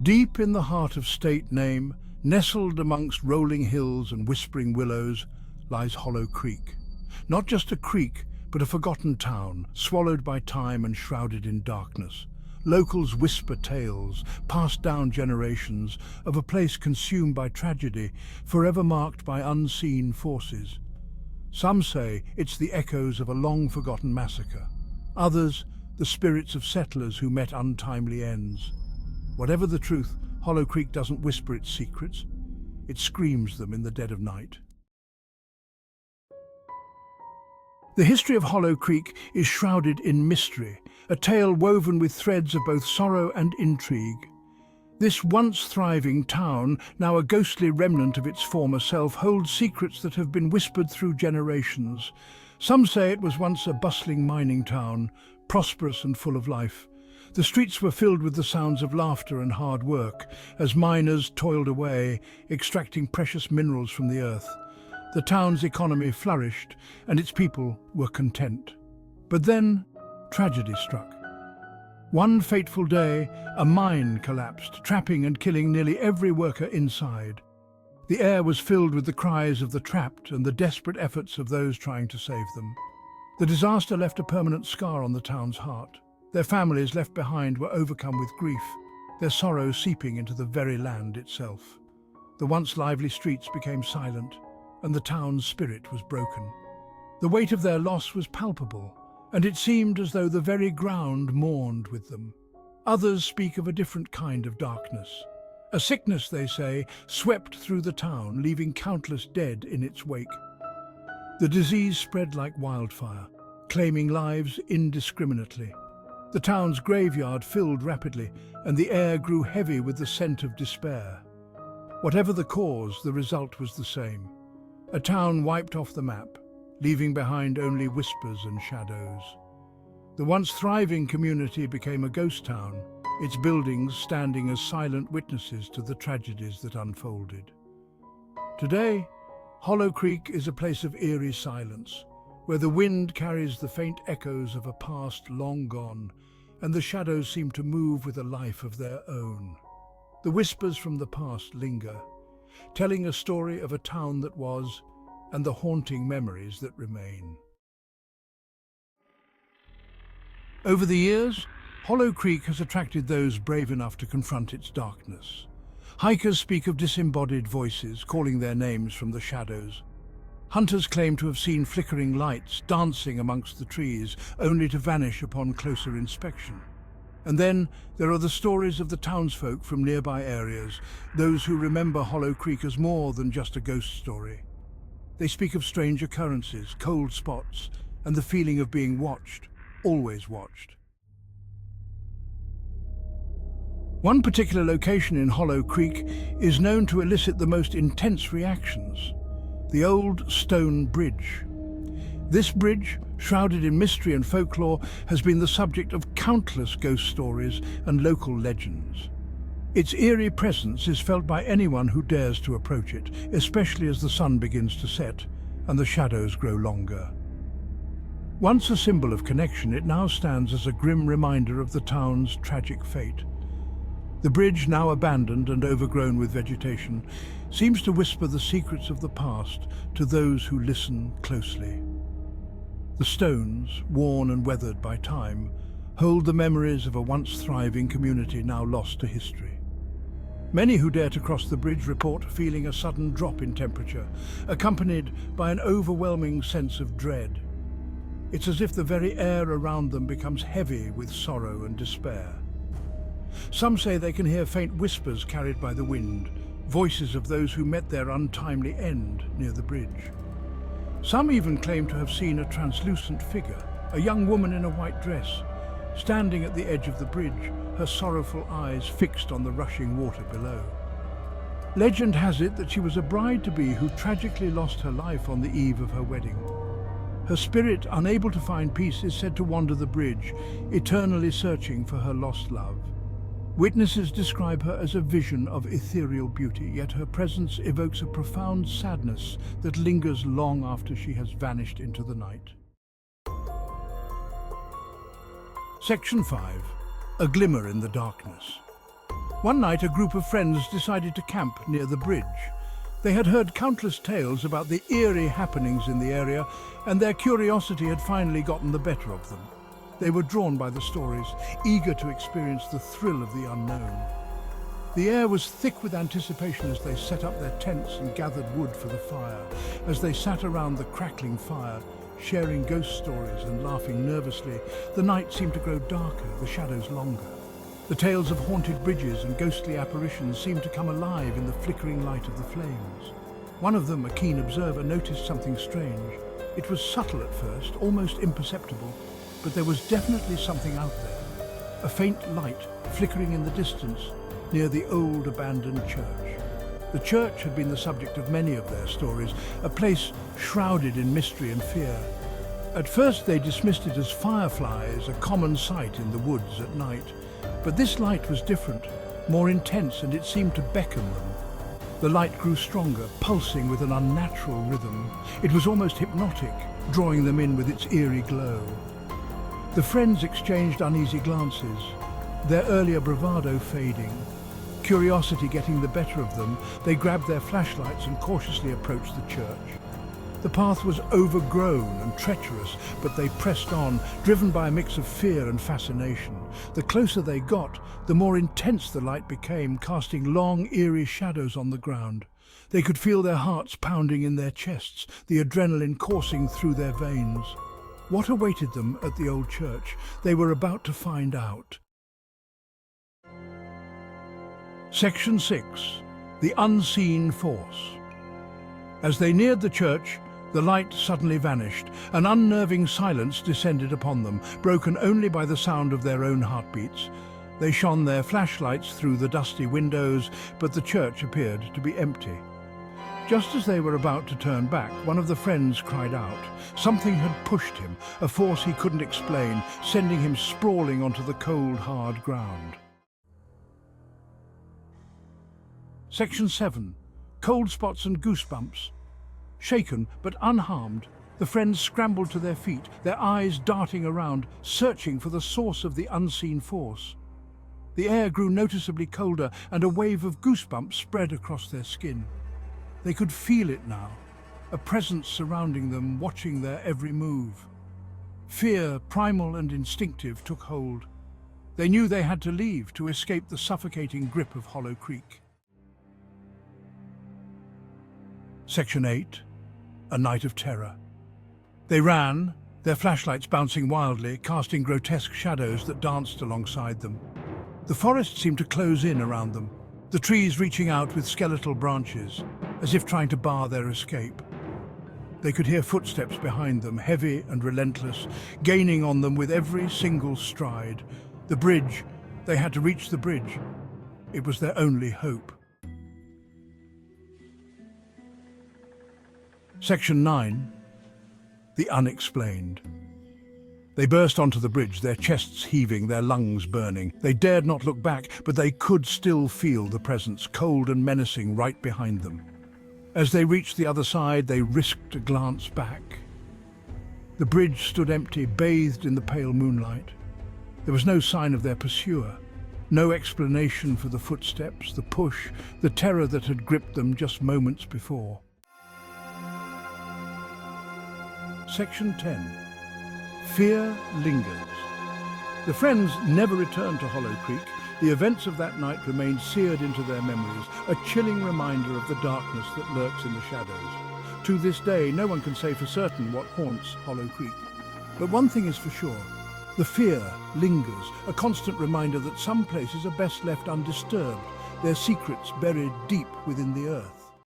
Deep in the heart of State Name, nestled amongst rolling hills and whispering willows, lies Hollow Creek. Not just a creek, but a forgotten town, swallowed by time and shrouded in darkness. Locals whisper tales, passed down generations, of a place consumed by tragedy, forever marked by unseen forces. Some say it's the echoes of a long-forgotten massacre. Others, the spirits of settlers who met untimely ends. Whatever the truth, Hollow Creek doesn't whisper its secrets. It screams them in the dead of night. The history of Hollow Creek is shrouded in mystery, a tale woven with threads of both sorrow and intrigue. This once thriving town, now a ghostly remnant of its former self, holds secrets that have been whispered through generations. Some say it was once a bustling mining town, prosperous and full of life. The streets were filled with the sounds of laughter and hard work, as miners toiled away, extracting precious minerals from the earth. The town's economy flourished, and its people were content. But then, tragedy struck. One fateful day, a mine collapsed, trapping and killing nearly every worker inside. The air was filled with the cries of the trapped and the desperate efforts of those trying to save them. The disaster left a permanent scar on the town's heart. Their families left behind were overcome with grief, their sorrow seeping into the very land itself. The once lively streets became silent, and the town's spirit was broken. The weight of their loss was palpable, and it seemed as though the very ground mourned with them. Others speak of a different kind of darkness. A sickness, they say, swept through the town, leaving countless dead in its wake. The disease spread like wildfire, claiming lives indiscriminately. The town's graveyard filled rapidly, and the air grew heavy with the scent of despair. Whatever the cause, the result was the same. A town wiped off the map, leaving behind only whispers and shadows. The once thriving community became a ghost town, its buildings standing as silent witnesses to the tragedies that unfolded. Today, Hollow Creek is a place of eerie silence, where the wind carries the faint echoes of a past long gone, and the shadows seem to move with a life of their own. The whispers from the past linger, telling a story of a town that was, and the haunting memories that remain. Over the years, Hollow Creek has attracted those brave enough to confront its darkness. Hikers speak of disembodied voices calling their names from the shadows. Hunters claim to have seen flickering lights dancing amongst the trees, only to vanish upon closer inspection. And then there are the stories of the townsfolk from nearby areas, those who remember Hollow Creek as more than just a ghost story. They speak of strange occurrences, cold spots, and the feeling of being watched, always watched. One particular location in Hollow Creek is known to elicit the most intense reactions: the old stone bridge. This bridge, shrouded in mystery and folklore, has been the subject of countless ghost stories and local legends. Its eerie presence is felt by anyone who dares to approach it, especially as the sun begins to set and the shadows grow longer. Once a symbol of connection, it now stands as a grim reminder of the town's tragic fate. The bridge, now abandoned and overgrown with vegetation, seems to whisper the secrets of the past to those who listen closely. The stones, worn and weathered by time, hold the memories of a once thriving community now lost to history. Many who dare to cross the bridge report feeling a sudden drop in temperature, accompanied by an overwhelming sense of dread. It's as if the very air around them becomes heavy with sorrow and despair. Some say they can hear faint whispers carried by the wind, voices of those who met their untimely end near the bridge. Some even claim to have seen a translucent figure, a young woman in a white dress, standing at the edge of the bridge, her sorrowful eyes fixed on the rushing water below. Legend has it that she was a bride-to-be who tragically lost her life on the eve of her wedding. Her spirit, unable to find peace, is said to wander the bridge, eternally searching for her lost love. Witnesses describe her as a vision of ethereal beauty, yet her presence evokes a profound sadness that lingers long after she has vanished into the night. Section 5. A Glimmer in the Darkness. One night, a group of friends decided to camp near the bridge. They had heard countless tales about the eerie happenings in the area, and their curiosity had finally gotten the better of them. They were drawn by the stories, eager to experience the thrill of the unknown. The air was thick with anticipation as they set up their tents and gathered wood for the fire. As they sat around the crackling fire, sharing ghost stories and laughing nervously, the night seemed to grow darker, the shadows longer. The tales of haunted bridges and ghostly apparitions seemed to come alive in the flickering light of the flames. One of them, a keen observer, noticed something strange. It was subtle at first, almost imperceptible, but there was definitely something out there. A faint light flickering in the distance near the old abandoned church. The church had been the subject of many of their stories, a place shrouded in mystery and fear. At first they dismissed it as fireflies, a common sight in the woods at night. But this light was different, more intense, and it seemed to beckon them. The light grew stronger, pulsing with an unnatural rhythm. It was almost hypnotic, drawing them in with its eerie glow. The friends exchanged uneasy glances, their earlier bravado fading. Curiosity getting the better of them, they grabbed their flashlights and cautiously approached the church. The path was overgrown and treacherous, but they pressed on, driven by a mix of fear and fascination. The closer they got, the more intense the light became, casting long, eerie shadows on the ground. They could feel their hearts pounding in their chests, the adrenaline coursing through their veins. What awaited them at the old church? They were about to find out. Section 6. The Unseen Force. As they neared the church, the light suddenly vanished. An unnerving silence descended upon them, broken only by the sound of their own heartbeats. They shone their flashlights through the dusty windows, but the church appeared to be empty. Just as they were about to turn back, one of the friends cried out. Something had pushed him, a force he couldn't explain, sending him sprawling onto the cold, hard ground. Section 7. Cold spots and goosebumps. Shaken but unharmed, the friends scrambled to their feet, their eyes darting around, searching for the source of the unseen force. The air grew noticeably colder, and a wave of goosebumps spread across their skin. They could feel it now, a presence surrounding them, watching their every move. Fear, primal and instinctive, took hold. They knew they had to leave to escape the suffocating grip of Hollow Creek. Section 8. A Night of Terror. They ran, their flashlights bouncing wildly, casting grotesque shadows that danced alongside them. The forest seemed to close in around them, the trees reaching out with skeletal branches, as if trying to bar their escape. They could hear footsteps behind them, heavy and relentless, gaining on them with every single stride. The bridge. They had to reach the bridge. It was their only hope. Section 9. The Unexplained. They burst onto the bridge, their chests heaving, their lungs burning. They dared not look back, but they could still feel the presence, cold and menacing, right behind them. As they reached the other side, they risked a glance back. The bridge stood empty, bathed in the pale moonlight. There was no sign of their pursuer, no explanation for the footsteps, the push, the terror that had gripped them just moments before. Section 10. Fear Lingers. The friends never returned to Hollow Creek. The events of that night remained seared into their memories, a chilling reminder of the darkness that lurks in the shadows. To this day, no one can say for certain what haunts Hollow Creek. But one thing is for sure, the fear lingers, a constant reminder that some places are best left undisturbed, their secrets buried deep within the earth.